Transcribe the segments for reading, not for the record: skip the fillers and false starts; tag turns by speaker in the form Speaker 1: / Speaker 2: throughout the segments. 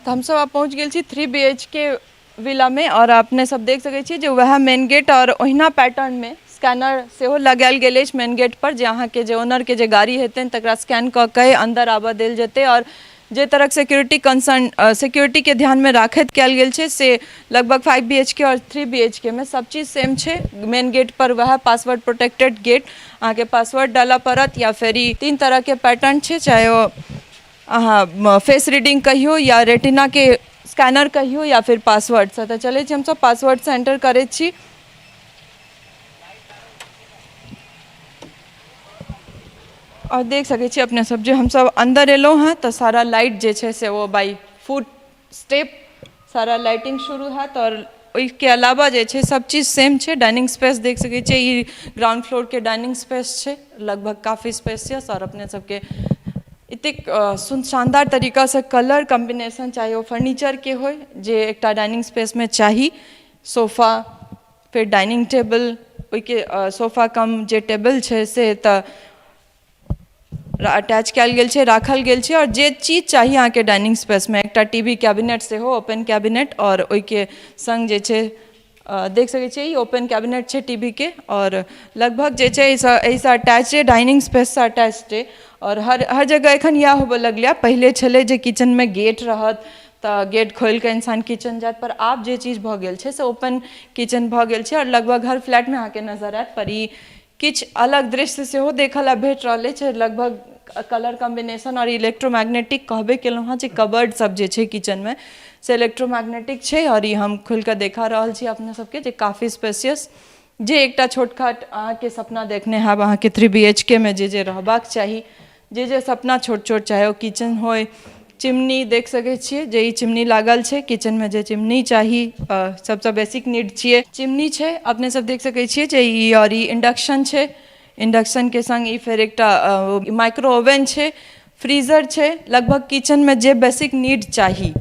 Speaker 1: तो हम सब आप पहुँच गए छी 3 BHK विला में और अपने सब देख सके छी जो वह मेन गेट और ओहिना पैटर्न में स्कैनर सेहो लगायल गेल अछि मेन गेट पर, जे अहाँ के जे ओनर के जे गाड़ी हेतनि तकरा स्कैन कऽ के अंदर आबऽ देल जेतै और जे तरह सिक्योरिटी कंसर्न सिक्योरिटी के ध्यान में राखैत कयल गेल छै से लगभग 5 BHK और 3 BHK में सब चीज सेम छै। मेन गेट पर वह पासवर्ड प्रोटेक्टेड गेट अहाँ के पासवर्ड डालऽ पड़त या फेर 3 तरह के पैटर्न छै, चाहे ओ अहाँ फेस रीडिंग कहियो या रेटिना के स्कैनर कहियो या फिर पासवर्ड से। तो चले हम सब पासवर्ड से एंटर करे छी। और देख सके छी अपने सब जे हम सब अंदर एलो हैं तो सारा लाइट जे छै से वो बाई फुट स्टेप सारा लाइटिंग शुरू हैत और के अलावा जे छै सब चीज सेम छै। डाइनिंग स्पेस देख सके छी, ई ग्राउंड फ्लोर के डाइनिंग स्पेस छै, लगभग काफी स्पेसियस और अपने सबके इतक शानदार तरीका से कलर कॉम्बिनेशन चाहे वो फर्नीचर के हो जे एक डाइनिंग स्पेस में चाही। सोफा फिर डाइनिंग टेबल के सोफा कम जे टेबल छै से तो अटैच कयल गेल छै, राखल गेल छै और जे चीज चाहिए अहाँ के डाइनिंग स्पेस में एक टीवी कैबिनेट से हो ओपन कैबिनेट और ओई के संग जे छै देख सके छी ओपन कैबिनेट छै टीवी के और लगभग जे छै ऐसा अटैच है डाइनिंग स्पेस से अटैच है और हर जगह एखन इएह होबऽ लगलै। पहले छलै जे किचन में गेट रहत तो गेट खोल के इंसान किचन जात, पर आब जे चीज भऽ गेल छै से ओपन किचन भऽ गेल छै और लगभग हर फ्लैट में अहाँ के नजर आयत। पर ई किछ अलग दृश्य सेहो देखऽ ला भेट रहल छै, लगभग कलर कॉम्बिनेशन और इलेक्ट्रोमैग्नेटिक कहबे केलहुँ हँ जे कबर्ड सब जे छै किचन में से इलेक्ट्रोमैग्नेटिक छै और ये हम खोल के देखा रहल छी अपने सबके जे काफी स्पेसियस जे एकटा छोटखाट अहाँ के सपना देखने हैब अहाँ के 3 BHK में जे रहबाक चाही, जे सपना छोट छोट चाहे वो किचन होय। चिमनी देख सके छिए जे ई चिमनी लागल छै किचन में, जे चिमनी चाही सबसे बेसिक नीड छिए चिमनी छै। अपने सब देख सके छिए जे ई और ई इंडक्शन छै, इंडक्शन के संग ई फिर एकटा माइक्रो ओवन छै, फ्रीजर छै, लगभग किचन में जे बेसिक नीड चाही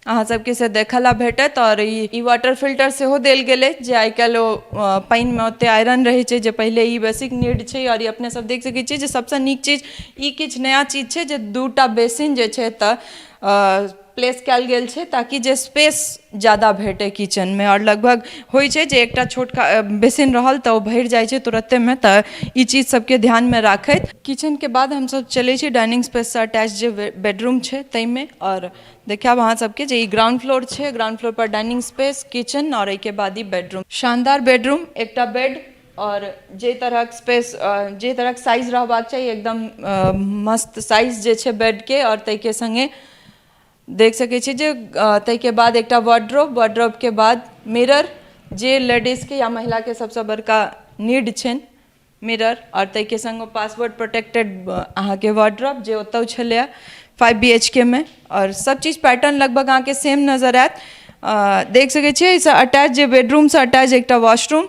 Speaker 1: अहाँ सबके से देखऽ ला भेटत। और ई वाटर फिल्टर सेहो देल गेलै जे आइ काल्हि ओ पानि में ओते आयरन रहै छै जे पहिले ई बेसिक नीड छै। और अपने सब देख सकै छियै जे सबसे नीक चीज ई किछु नया चीज छै जे 2टा बेसिन जे छै तऽ प्लेस कयल गेल छै ताकि जे स्पेस ज़्यादा भेटे किचन में और लगभग होइ छै जे एकटा छोटका बेसिन रहल तऽ ओ भरि जाइ छै तुरत्ते में, तऽ ई चीज सबके ध्यान में राखैत किचन के बाद हम सब चले छी डाइनिंग स्पेस से अटैच जे बेडरूम छै तई में और देखाब अहाँ सबके जे ई ग्राउंड फ्लोर छै, ग्राउंड फ्लोर पर डाइनिंग स्पेस किचन और एके बाद ई बेडरूम, शानदार बेडरूम, एकटा बेड और जे तरह स्पेस जे तरह साइज रहबाक चाहिए एकदम मस्त साइज जे छै बेड के। और तई के संगे देख सके छी जे तई के बाद एकटा वार्डरोब, वार्डरोब के बाद मिरर जे लेडीज के या महिला के सबसे बड़का नीड छनि मिरर, और तई के संग पासवर्ड प्रोटेक्टेड अहाँ के वार्डरोब जे ओतौ छलै 5 BHK में और सब चीज पैटर्न लगभग अहाँ के सेम नजर आयत। देख सके छिए इस अटैच जे बेडरूम से अटैच एकटा वॉशरूम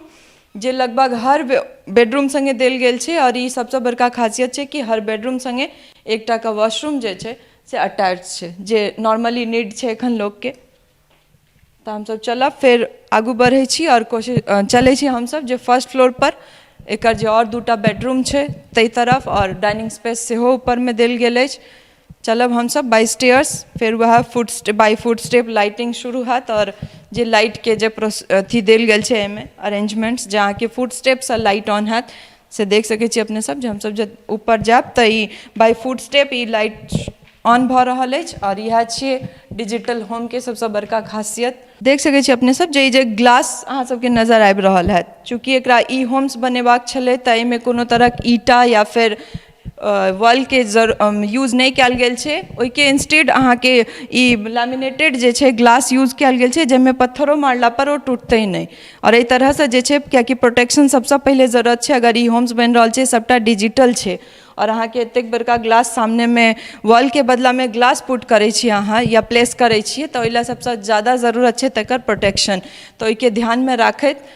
Speaker 1: जे लगभग हर बेडरूम संगे देल गेल छै और ई सबसे बड़का खासियत छै कि हर बेडरूम संगे एकटा का वॉशरूम जे छै से अटैच छै जे नॉर्मली नीड छै एखन लोग के। तो हम सब चलब फिर आगू बढ़े छी और कोशिश चले छी हम सब जे फर्स्ट फ्लोर पर एकर जे और 2टा बेडरूम छै तई तरफ और डाइनिंग स्पेस सेहो ऊपर में देल गेल अछि। चलब हम सब बाय स्टेयर्स, फिर वह बाई फुट स्टेप लाइटिंग शुरू हैत और जे लाइट के जे अथी देल गेल छै एमे अरेंजमेंट्स जहाँ के फुट स्टेप से लाइट ऑन हैत से देख सके छी अपने सब जे हम सब जब ऊपर जाब तऽ ई बाई फुट स्टेप ई लाइट ऑन भऽ रहल अछि और यह छिए डिजिटल होम के सबसे बड़का खासियत। देख सके छी अपने सब जे ग्लास अहाँ सबके नजर आबि रहल हैत, चूँकि एकरा ई होम्स बनेबाक छलै तऽ एहिमे कोनो तरहक ईटा या फिर वॉल के यूज नहीं कयल गेल छै, ओहिके इंस्टेड अहाँ के ई लैमिनेटेड जे छै ग्लास यूज कयल गेल छै जाहिमे पत्थरो मारला पर ओ टूटतै नहीं। और एहि तरह से जे छै कियाकि प्रोटेक्शन सबसे पहले जरूरत छै, अगर ई होम्स बनि रहल छै सबटा डिजिटल छै और अहाँ के एतेक बड़का ग्लास सामने में वॉल के बदला में ग्लास पुट करै छी अहाँ या प्लेस करै छियै तऽ ओहि लए सबसे ज़्यादा जरूरत छै तकर प्रोटेक्शन, तो ओहिके ध्यान में राखैत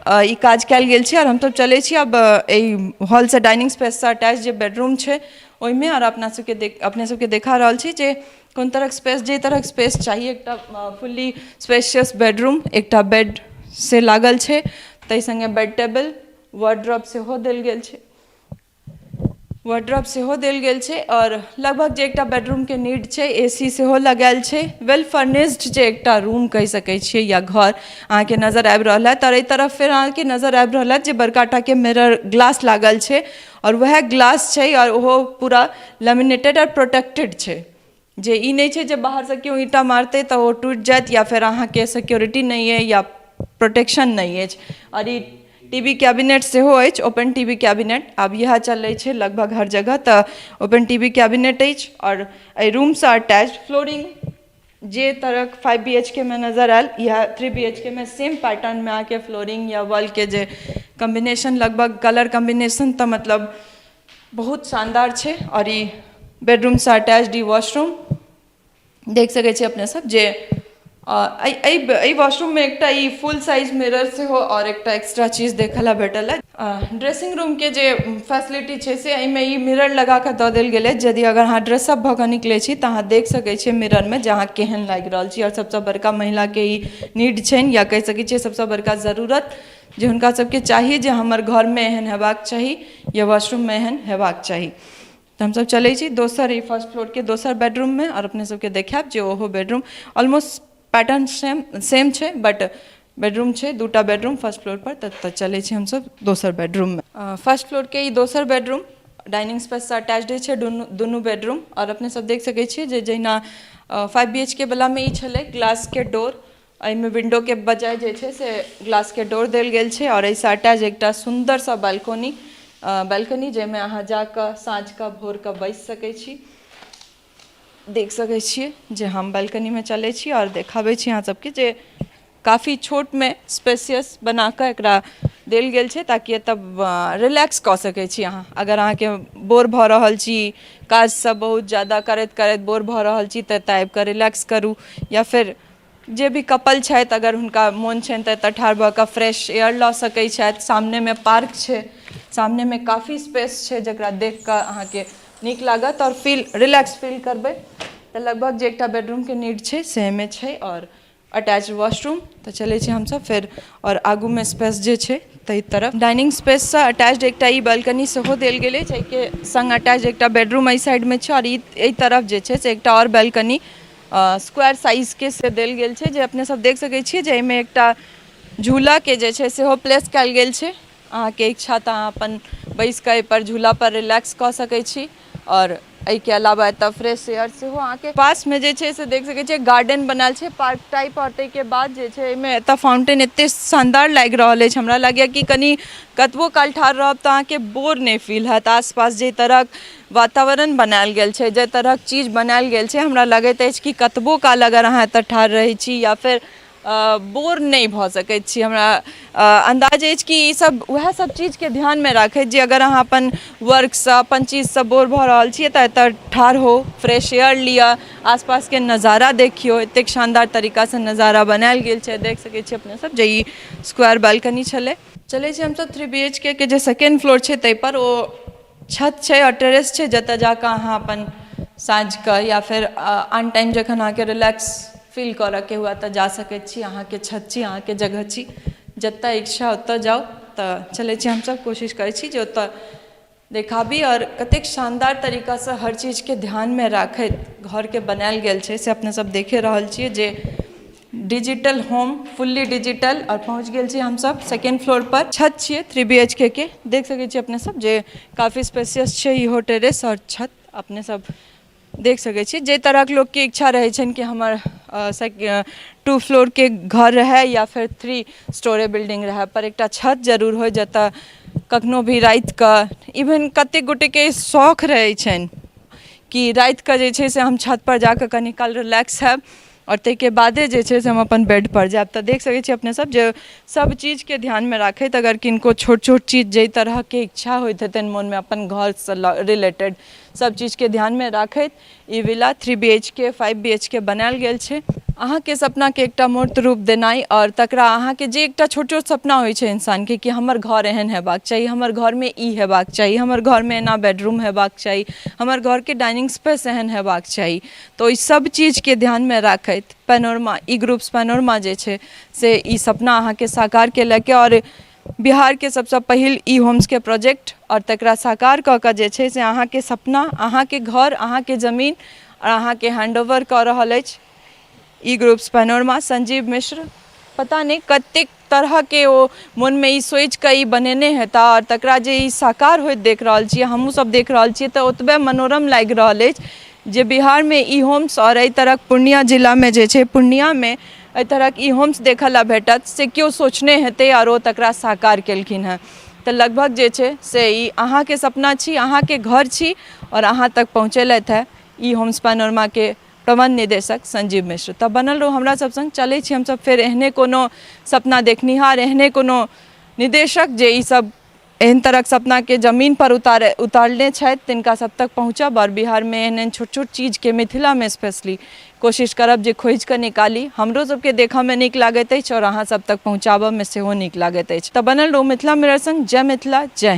Speaker 1: ई काज कयल गेल छै। और हम सब चले छी अब एहि हॉल से डाइनिंग स्पेस से अटैच जे बेडरूम छै ओहिमे और अपने सबके देखा रहल छी जे कोन तरह स्पेस जे तरह स्पेस चाहिए एकटा फुल्ली स्पेशियस बेडरूम, एकटा बेड से लागल छै तई संगे बेड टेबल वार्डरोब सेहो देल गेल छै। वार्डरोब सेहो देल गेल छै और लगभग जे एकटा बेडरूम के नीड छै एसी सेहो लगायल छै। वेल फर्निश्ड जे एकटा रूम कहि सकै छियै या घर अहाँके नजर आबि रहल है। और एहि तरफ फिर अहाँके नजर आबि रहल है जे बड़का टा के मिरर ग्लास लागल छै और वह ग्लास छै और ओहो पूरा लेमिनेटेड और प्रोटेक्टेड छै, जे ई नहीं छै जे बाहर से केओ ईंटा मारते तो वो टूट जात या फिर अहाँके सिक्योरिटी नहीं है या प्रोटेक्शन नहीं है। और ई टीवी कैबिनेट सेहो अछि, ओपन टीवी कैबिनेट आब यह चलै छै लगभग हर जगह, तो ओपन टीवी कैबिनेट अछि। और एहि रूम से अटैच फ्लोरिंग जे तरह 5 BHK में नजर आयल यह 3 BHK में सेम पैटर्न में आके फ्लोरिंग या वॉल के जे कम्बिनेशन लगभग कलर कम्बिनेशन तो मतलब बहुत शानदार छै। और ई बेडरूम से अटैच्ड ई वॉशरूम देख सकै छी अपने सब जे वॉशरूम में एकटा ई फुल साइज मिरर से हो और एकटा एक्स्ट्रा चीज देखला भेटल है। ड्रेसिंग रूम के जे फैसिलिटी छै से एहिमे ई मिरर लगा के दऽ देल गेल है, यदि अगर अहाँ ड्रेसअप भऽ कऽ निकलै छी तऽ अहाँ देख सकै छियै मिरर में जे अहाँ केहन लागि रहल छी। और सबसे बड़का महिला के ई नीड छनि या कहि सकै छियै सबसे बड़का जरूरत जे हुनका सबके चाहिए जे हमर घर में एहन हेबाक चाही या वॉशरूम में एहन हेबाक चाही। तो हम सब चलै छी दोसर ई फर्स्ट फ्लोर के दोसर बेडरूम में और अपने सबके देखायब जे ओहो बेडरूम ऑलमोस्ट पैटर्न सेम छै बट बेडरूम छै दूटा बेडरूम फर्स्ट फ्लोर पर। तऽ चलै छी हम सब दोसर बेडरूम में। फर्स्ट फ्लोर के ई दोसर बेडरूम डाइनिंग स्पेस से अटैच्ड छै दुनू बेडरूम। और अपने सब देख सकै छियै जे जहिना 5 BHK वाला में ई छलै ग्लास के डोर, एहिमे विंडो के बजाय जे छै से ग्लास के डोर देल गेल छै। और एहिसँ अटैच एकटा सुंदर सा बालकनी जाहिमे अहाँ जाकऽ साँझ कऽ भोर कऽ बैस सकै छी। देख सकै छियै जे हम बालकनी में चलै छी और देखाबै छी अहाँ सबके जे काफ़ी छोट में स्पेसियस बना कऽ एकरा देल गेल छै ताकि एतऽ रिलैक्स कऽ सकै छी अहाँ। अगर अहाँके बोर भऽ रहल छी काज सब बहुत ज़्यादा करैत करैत बोर भऽ रहल छी तऽ एतऽ आबि कऽ रिलैक्स करू, या फिर जे भी कपल छथि अगर हुनका मोन छनि तऽ एतऽ ठाढ़ भऽ कऽ फ्रेश एयर लऽ सकै छथि। सामने में पार्क छै, सामने में काफ़ी स्पेस छै जकरा देख कऽ अहाँके नीक लागत और रिलैक्स फील करबै। तो लगभग जे एकटा बेडरूम के नीड छै से एहिमे छै और अटैच वॉशरूम। तो चलै छी हमसब फिर और आगू में स्पेस जे छै ताहि तरफ डाइनिंग स्पेस से अटैच्ड एकटा ई बालकनी सेहो देल गेल अछि, एहिके संग अटैच एकटा बेडरूम एहि साइड में छै। और एहि तरफ जे छै से एकटा और बालकनी स्क्वायर साइज के से देल गेल छै जे अपने सब देख सकै छियै जे एहिमे एकटा झूला के जे छै सेहो प्लेस कयल गेल छै। अहाँके इच्छा तऽ अहाँ अपन बैस कऽ एहिपर झूला पर रिलैक्स कऽ सकै छी। और एहिके अलावा एतऽ फ्रेश एयर सेहो अहाँके पास में जे छै से देख सकै छियै गार्डन बनायल छै पार्क टाइप। और ताहिके बाद जे छै एहिमे एतऽ फाउंटेन एते शानदार लागि रहल अछि, हमरा लागैए कि कनि कतबो काल ठाढ़ रहब तऽ अहाँके बोर नहि फील हैत। आसपास जे तरहक वातावरण बनायल गेल छै, जे तरहक चीज बनायल गेल छै, हमरा लगैत अछि कि कतबो काल अगर अहाँ एतऽ ठाढ़ रहै छी या फिर बोर नहीं भऽ सकैत छी। हमरा अंदाज अछि कि ई सब वएह सब चीज के ध्यान में राखैत जे अगर अहाँ अपन वर्क से अपन चीज से बोर भऽ रहल छियै तऽ एतऽ ठाढ़ हो, फ्रेश एयर लिअ, आसपास के नज़ारा देखियो। एतेक शानदार तरीका से नज़ारा बनायल गेल छै, देख सकै छी अपने सब जे ई स्क्वायर बालकनी छलै। चलै छी हमसब 3 BHK के जे सेकेंड फ्लोर छै ताहि पर ओ छत छै और टेरेस छै जतऽ जाकऽ अहाँ अपन साँझ कऽ या फिर आन टाइम जखन अहाँके रिलैक्स फील करऽ के हुआ तऽ जा सकैत छी। अहाँके छत छी, अहाँके जगह छी, जतऽ इच्छा ओतऽ जाउ। तऽ चलै छी हमसब कोशिश करै छी जे ओतऽ देखाबी और कतेक शानदार तरीका से हर चीज के ध्यान में राखैत घर के बनायल गेल छै से अपने सब देखे रहल छियै जे डिजिटल होम फुल्ली डिजिटल। और पहुँच गेल छी हमसब सेकेंड फ्लोर पर, छत छियै 3 BHK के, देख सकै छी अपने सब जे काफ़ी स्पेसियस छै इहो टेरेस और छत। अपने सब देख सकै छी जे तरह के लोग के इच्छा रहै छनि कि हमर 2 फ्लोर के घर रहे या फिर 3 स्टोरे बिल्डिंग रहे पर एकटा छत जरूर हो जतऽ कखनो भी राति कऽ इवन कतेक गोटे के शौक रहै छनि कि राति कऽ जे छै से हम छत पर जाकऽ कनी काल रिलैक्स हैब और ताहिके बादे जे छै से हम अपन बेड पर जायब। तऽ देख सकै छी अपने सब जे सब चीज के ध्यान में राखैत अगर किनको छोट छोट चीज जाहि तरह के इच्छा होइत हेतनि मोन में अपन घर से रिलेटेड सब चीज के ध्यान में राखैत ई विला 3 BHK 5 BHK बनायल गेल छै। अहाँके सपना के एकटा मूर्त रूप देनाइ और तकरा अहाँके जे एकटा छोट छोट सपना होइ छै इंसान के कि हमर घर एहन हेबाक चाही, हमर घर में ई हेबाक चाही, हमर घर में एना बेडरूम हेबाक चाही, हमर घर के डाइनिंग स्पेस एहन हेबाक चाही। तो ओहि सब चीज के ध्यान में राखैत पैनोरमा ई ग्रुप्स पैनोरमा जे छै से ई सपना अहाँके साकार केलक और बिहार के सबसे पहिल ई होम्स के प्रोजेक्ट और तकरा साकार कऽ कऽ जे छै से अहाँ के सपना, अहाँ के घर, अहाँ के जमीन और अहाँ के हैंडओवर कऽ रहल अछि ई ग्रुप्स पैनोरमा संजीव मिश्र। पता नहीं कतेक तरह के ओ मन में ई सोच के ई बनेने हेता और तकरा जे ई साकार होइत देख रहल छियै, हमहूँ सब देख रहल छियै तऽ ओतबे मनोरम लागि रहल अछि जे बिहार में ई होम्स और एहि तरह पूर्णिया जिला में जे छै, पूर्णिया में एहि तरह ई होम्स देखऽ ला भेटत से केओ सोचने हेतै और ओ तकरा साकार केलखिन हेँ। तऽ लगभग जे छै से ई अहाँ के सपना छी, अहाँ के घर छी और अहाँ तक पहुँचेलथि है ई होम्स पैनोरमा के प्रबंध निदेशक संजीव मिश्र। तब बनल रहो हमरा सब संग, चलै छी हमसब फेर एहने कोनो सपना देखनिहार, एहने कोनो निदेशक जे ई सब एहन तरह सपना के जमीन पर उतारने छथि तिनका सब तक पहुँचब और बिहार में एहन एहन छोट छोट चीज के मिथिला में स्पेशली कोशिश करब जे खोज के निकाली, हमरो सबके देखऽ में नीक लागैत अछि और अहाँ सब तक पहुँचाबऽ में सेहो नीक लागैत अछि। तऽ बनल रहू मिथिला मिरर संग। जय मिथिला, जय हिंद।